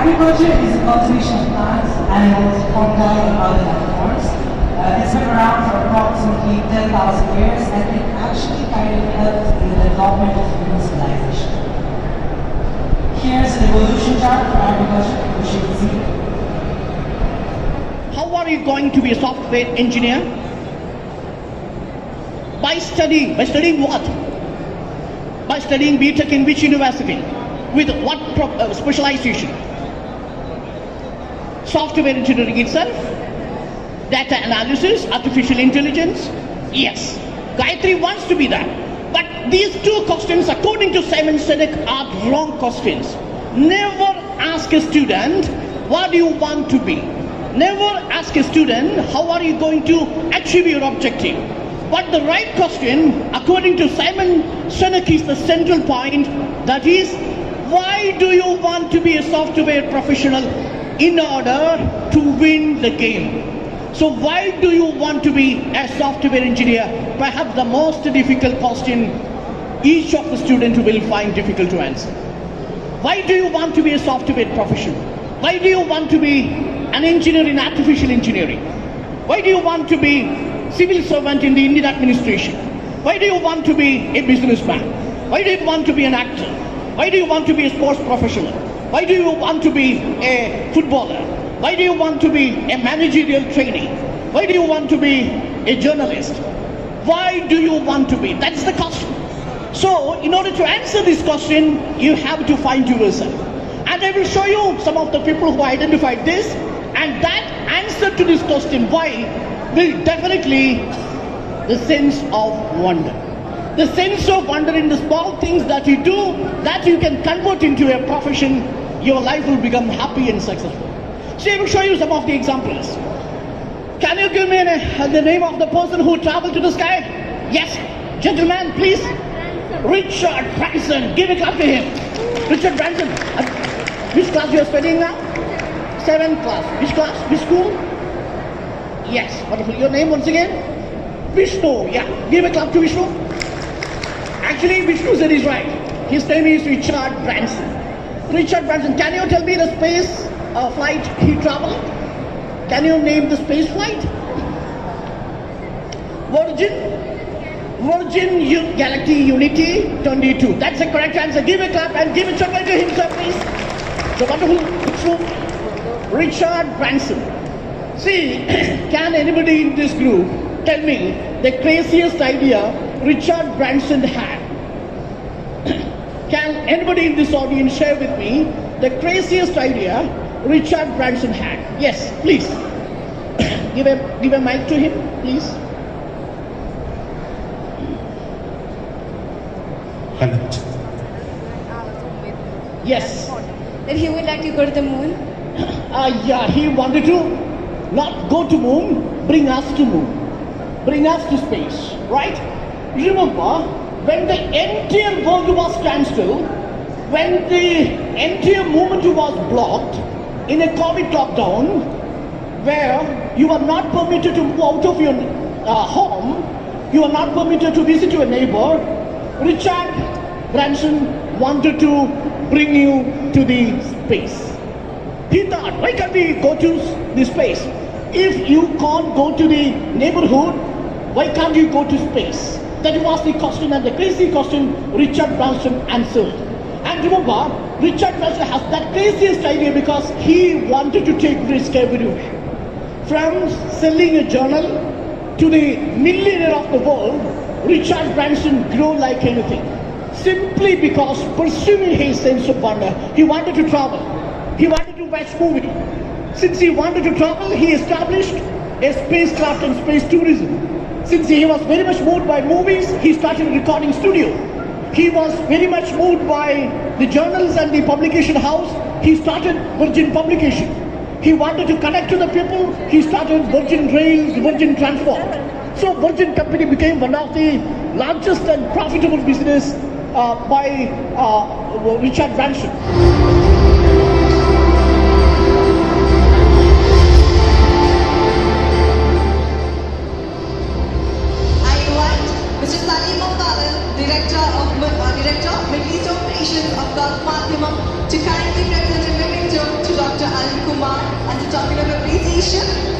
Agriculture is a cultivation of plants, animals, fungi, and other life forms. It's been around for approximately 10,000 years, and it actually kind of helped in the development of human civilization. Here's an evolution chart for agriculture, which you can see. How are you going to be a software engineer? By studying. By studying what? By studying BTech in which university? With what specialization? Software engineering itself? Data analysis? Artificial intelligence? Yes. Gayatri wants to be that. But these two questions, according to Simon Sinek, are wrong questions. Never ask a student, what do you want to be? Never ask a student, how are you going to achieve your objective? But the right question, according to Simon Sinek, is the central point. That is, why do you want to be a software professional in order to win the game? So why do you want to be a software engineer? Perhaps the most difficult question each of the students will find difficult to answer. Why do you want to be a software professional? Why do you want to be an engineer in artificial engineering? Why do you want to be civil servant in the Indian administration? Why do you want to be a businessman? Why do you want to be an actor? Why do you want to be a sports professional? Why do you want to be a footballer? Why do you want to be a managerial trainee? Why do you want to be a journalist? Why do you want to be? That's the question. So, in order to answer this question, you have to find yourself. And I will show you some of the people who identified this, and that answer to this question, why, will definitely the sense of wonder. The sense of wonder in the small things that you do, that you can convert into a profession, your life will become happy and successful. So I will show you some of the examples. Can you give me the name of the person who traveled to the sky? Yes, gentlemen, please. Richard Branson. Give a clap to him. Richard Branson. Which class you are studying now? 7th class. Which class? Which school? Yes, wonderful. Your name once again? Vishnu. Yeah, give a clap to Vishnu. Actually, Vishnu said he's right. His name is Richard Branson. Richard Branson, can you tell me the space flight he traveled? Can you name the space flight? Virgin Galaxy Unity 22. That's the correct answer. Give a clap and give a chocolate to him, sir, please. The wonderful Richard Branson. See, can anybody in this group tell me the craziest idea Richard Branson had? Can anybody in this audience share with me the craziest idea Richard Branson had? Yes, please. Give a mic to him, please. Yes. That he would like to go to the moon? Yeah, he wanted to not go to moon, bring us to moon. Bring us to space, right? Remember, when the entire world was standstill, when the entire movement was blocked in a COVID lockdown, where you are not permitted to move out of your home, you are not permitted to visit your neighbor, Richard Branson wanted to bring you to the space. He thought, why can't we go to the space? If you can't go to the neighborhood, why can't you go to space? That was the question, and the crazy question Richard Branson answered. And remember, Richard Branson has that craziest idea because he wanted to take risk everywhere. From selling a journal to the millionaire of the world, Richard Branson grew like anything. Simply because pursuing his sense of wonder, he wanted to travel. He wanted to watch movies. Since he wanted to travel, he established a spacecraft and space tourism. Since he was very much moved by movies, he started a recording studio. He was very much moved by the journals and the publication house. He started Virgin Publication. He wanted to connect to the people. He started Virgin Rails, Virgin Transport. So Virgin Company became one of the largest and profitable business by Richard Branson. Director, Middle East Operations of Gulf Maximum, to kindly present a memento to Dr. Ali Kumar as a token of appreciation